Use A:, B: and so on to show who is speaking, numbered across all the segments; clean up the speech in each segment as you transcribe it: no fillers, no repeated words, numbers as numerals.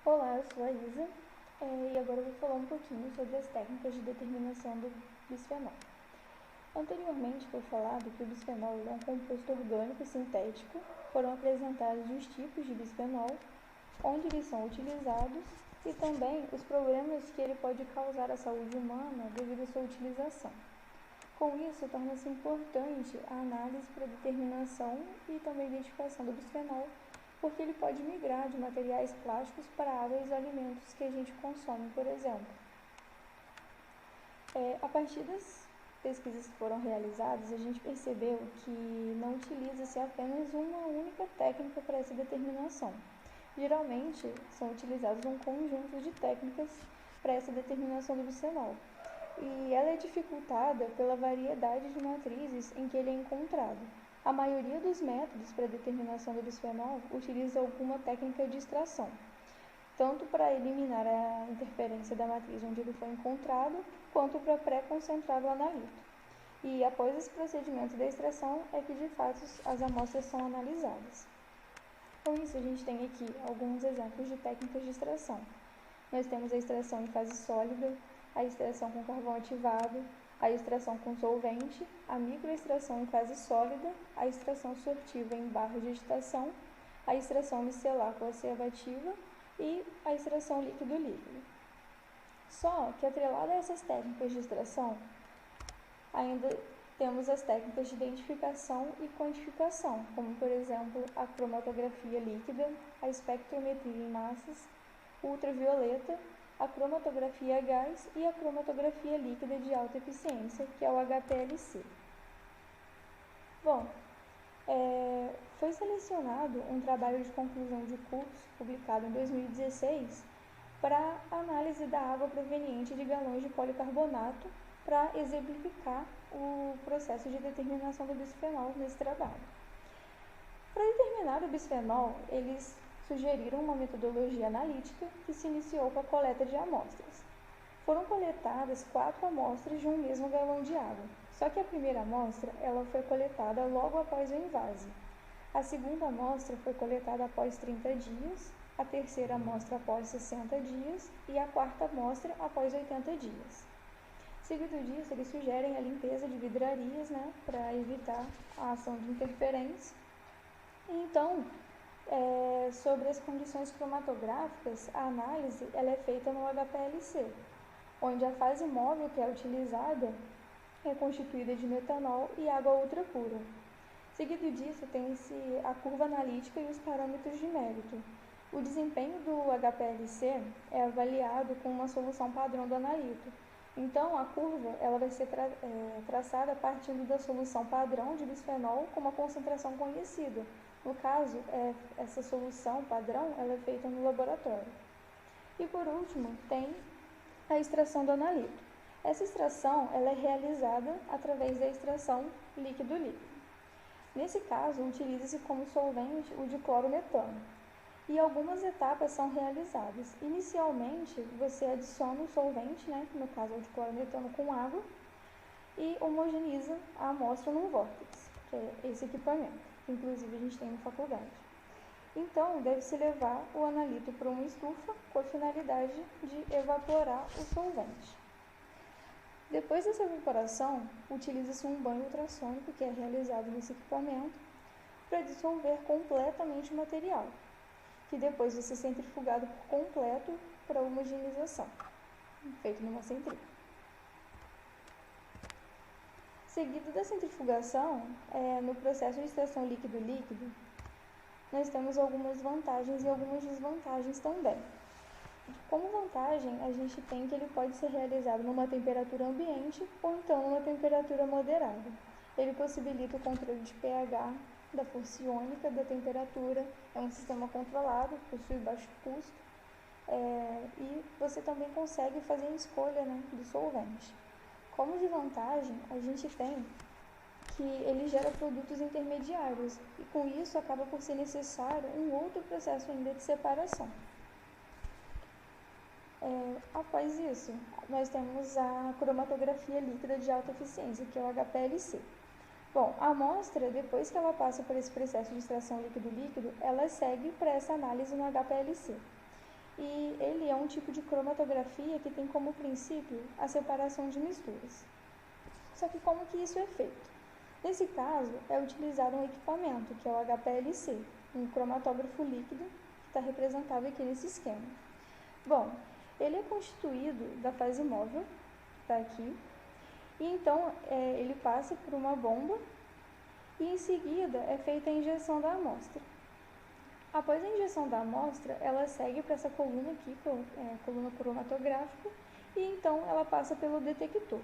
A: Olá, eu sou a Isa e agora eu vou falar um pouquinho sobre as técnicas de determinação do bisfenol. Anteriormente foi falado que o bisfenol é um composto orgânico sintético, foram apresentados os tipos de bisfenol, onde eles são utilizados e também os problemas que ele pode causar à saúde humana devido à sua utilização. Com isso, torna-se importante a análise para determinação e também identificação do bisfenol, porque ele pode migrar de materiais plásticos para águas e alimentos que a gente consome, por exemplo. A partir das pesquisas que foram realizadas, a gente percebeu que não utiliza-se apenas uma única técnica para essa determinação. Geralmente, são utilizados um conjunto de técnicas para essa determinação do bisfenol, e ela é dificultada pela variedade de matrizes em que ele é encontrado. A maioria dos métodos para a determinação do bisfenol utiliza alguma técnica de extração, tanto para eliminar a interferência da matriz onde ele foi encontrado, quanto para pré-concentrar o analito. E após esse procedimento da extração é que de fato as amostras são analisadas. Com isso, a gente tem aqui alguns exemplos de técnicas de extração. Nós temos a extração em fase sólida, a extração com carvão ativado, a extração com solvente, a microextração em fase sólida, a extração sortiva em barra de agitação, a extração micelar com abativa e a extração líquido-líquido. Só que atrelada a essas técnicas de extração, ainda temos as técnicas de identificação e quantificação, como por exemplo a cromatografia líquida, a espectrometria em massas, ultravioleta, a cromatografia a gás e a cromatografia líquida de alta eficiência, que é o HPLC. Bom, foi selecionado um trabalho de conclusão de curso, publicado em 2016, para análise da água proveniente de galões de policarbonato, para exemplificar o processo de determinação do bisfenol nesse trabalho. Para determinar o bisfenol, eles sugeriram uma metodologia analítica que se iniciou com a coleta de amostras. Foram coletadas 4 amostras de um mesmo galão de água, só que a primeira amostra ela foi coletada logo após o invase. A segunda amostra foi coletada após 30 dias, a terceira amostra após 60 dias e a quarta amostra após 80 dias. Seguido disso, eles sugerem a limpeza de vidrarias, para evitar a ação de interferência. Então, sobre as condições cromatográficas, a análise ela é feita no HPLC, onde a fase móvel que é utilizada é constituída de metanol e água ultrapura. Seguido disso, tem-se a curva analítica e os parâmetros de mérito. O desempenho do HPLC é avaliado com uma solução padrão do analito. Então, a curva ela vai ser traçada partindo da solução padrão de bisfenol com uma concentração conhecida. No caso, essa solução padrão ela é feita no laboratório. E por último, tem a extração do analito. Essa extração ela é realizada através da extração líquido-líquido. Nesse caso, utiliza-se como solvente o diclorometano. E algumas etapas são realizadas. Inicialmente, você adiciona o solvente, no caso o diclorometano com água, e homogeneiza a amostra num vórtex, que é esse equipamento, que inclusive a gente tem na faculdade. Então, deve-se levar o analito para uma estufa com a finalidade de evaporar o solvente. Depois dessa evaporação, utiliza-se um banho ultrassônico, que é realizado nesse equipamento, para dissolver completamente o material, que depois vai ser centrifugado por completo para homogeneização, feito numa centrífuga. Seguido da centrifugação, no processo de extração líquido-líquido, nós temos algumas vantagens e algumas desvantagens também. Como vantagem, a gente tem que ele pode ser realizado numa temperatura ambiente ou então numa temperatura moderada. Ele possibilita o controle de pH, da força iônica, da temperatura, é um sistema controlado, possui baixo custo, e você também consegue fazer a escolha do solvente. Como desvantagem, a gente tem que ele gera produtos intermediários e com isso acaba por ser necessário um outro processo ainda de separação. Após isso, nós temos a cromatografia líquida de alta eficiência, que é o HPLC. Bom, a amostra, depois que ela passa por esse processo de extração líquido-líquido, ela segue para essa análise no HPLC. e ele é um tipo de cromatografia que tem como princípio a separação de misturas. Só que como que isso é feito? Nesse caso, é utilizado um equipamento, que é o HPLC, um cromatógrafo líquido, que está representado aqui nesse esquema. Bom, ele é constituído da fase móvel, que está aqui, e então ele passa por uma bomba e em seguida é feita a injeção da amostra. Após a injeção da amostra, ela segue para essa coluna aqui, coluna cromatográfica, e então ela passa pelo detector.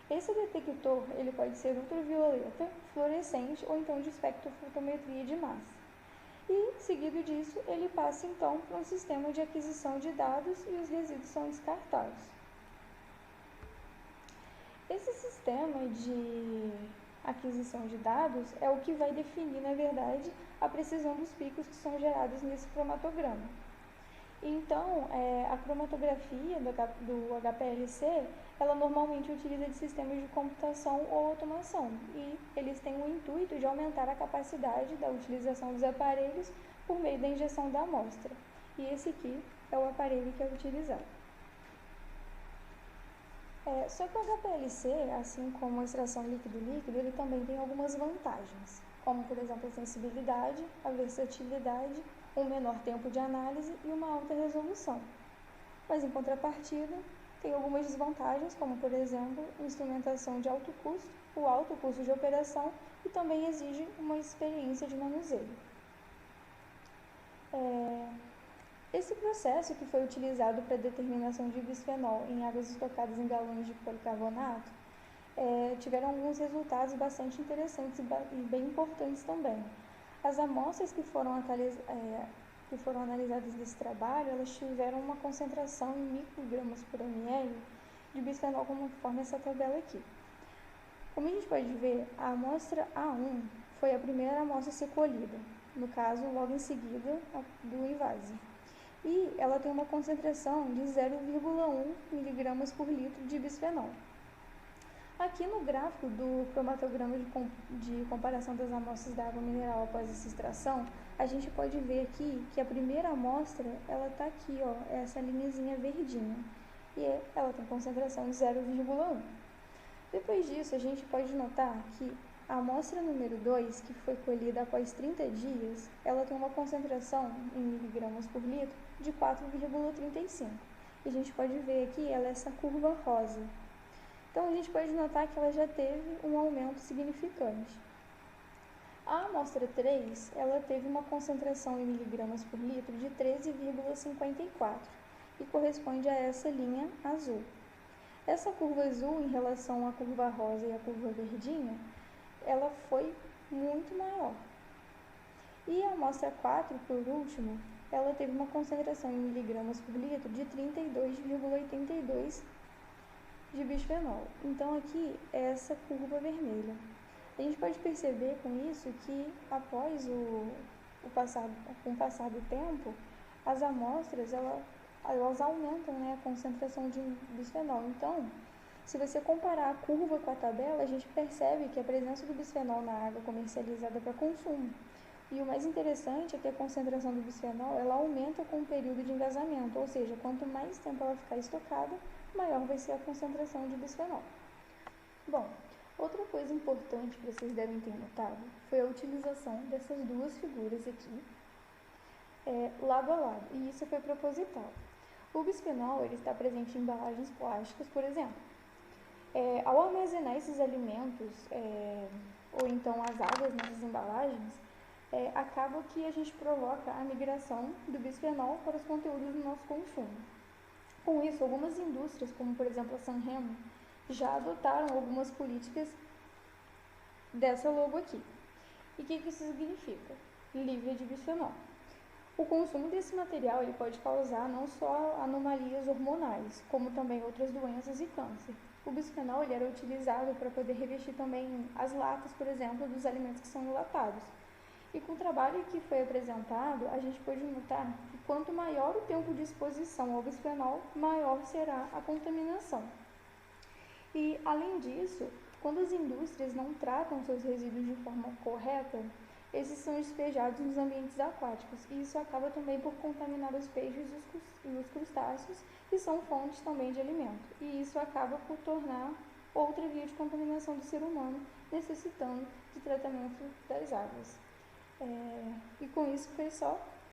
A: Esse detector ele pode ser ultravioleta, fluorescente ou então de espectrofotometria de massa. E, seguido disso, ele passa então para um sistema de aquisição de dados e os resíduos são descartados. Esse sistema de aquisição de dados é o que vai definir, na verdade, a precisão dos picos que são gerados nesse cromatograma. Então, a cromatografia do HPLC, ela normalmente utiliza de sistemas de computação ou automação, e eles têm o intuito de aumentar a capacidade da utilização dos aparelhos por meio da injeção da amostra. E esse aqui é o aparelho que é utilizado. Só que o HPLC, assim como a extração líquido-líquido, ele também tem algumas vantagens, como, por exemplo, a sensibilidade, a versatilidade, um menor tempo de análise e uma alta resolução. Mas, em contrapartida, tem algumas desvantagens, como, por exemplo, instrumentação de alto custo, o alto custo de operação e também exige uma experiência de manuseio. Esse processo que foi utilizado para a determinação de bisfenol em águas estocadas em galões de policarbonato tiveram alguns resultados bastante interessantes e bem importantes também. As amostras que foram analisadas nesse trabalho, elas tiveram uma concentração em microgramas por ml de bisfenol, conforme essa tabela aqui. Como a gente pode ver, a amostra A1 foi a primeira amostra a ser colhida, no caso, logo em seguida do invase. E ela tem uma concentração de 0,1 mg por litro de bisfenol. Aqui no gráfico do cromatograma de comparação das amostras da água mineral após essa extração, a gente pode ver aqui que a primeira amostra, ela está aqui, ó, essa linhazinha verdinha, e ela tem concentração de 0,1. Depois disso, a gente pode notar que a amostra número 2, que foi colhida após 30 dias, ela tem uma concentração em miligramas por litro de 4,35. E a gente pode ver aqui, ela é essa curva rosa. Então, a gente pode notar que ela já teve um aumento significante. A amostra 3, ela teve uma concentração em miligramas por litro de 13,54 e corresponde a essa linha azul. Essa curva azul, em relação à curva rosa e à curva verdinha, ela foi muito maior. E a amostra 4, por último, ela teve uma concentração em miligramas por litro de 32,82 de bisfenol. Então, aqui é essa curva vermelha. A gente pode perceber com isso que, após com o passar do tempo, as amostras, elas aumentam, né, a concentração de bisfenol. Então, se você comparar a curva com a tabela, a gente percebe que a presença do bisfenol na água comercializada para consumo. E o mais interessante é que a concentração do bisfenol, ela aumenta com o período de envasamento, ou seja, quanto mais tempo ela ficar estocada, maior vai ser a concentração de bisfenol. Bom, outra coisa importante que vocês devem ter notado foi a utilização dessas duas figuras aqui, lado a lado, e isso foi proposital. O bisfenol ele está presente em embalagens plásticas, por exemplo. Ao armazenar esses alimentos, ou então as águas nessas embalagens, acaba que a gente provoca a migração do bisfenol para os conteúdos do nosso consumo. Com isso, algumas indústrias, como por exemplo a Sanremo, já adotaram algumas políticas dessa logo aqui. E o que isso significa? Livre de bisfenol. O consumo desse material ele pode causar não só anomalias hormonais, como também outras doenças e câncer. O bisfenol ele era utilizado para poder revestir também as latas, por exemplo, dos alimentos que são enlatados. E com o trabalho que foi apresentado, a gente pode notar que quanto maior o tempo de exposição ao bisfenol, maior será a contaminação. E, além disso, quando as indústrias não tratam seus resíduos de forma correta, esses são despejados nos ambientes aquáticos, e isso acaba também por contaminar os peixes e os crustáceos, que são fontes também de alimento, e isso acaba por tornar outra via de contaminação do ser humano, necessitando de tratamento das águas. E com isso foi só.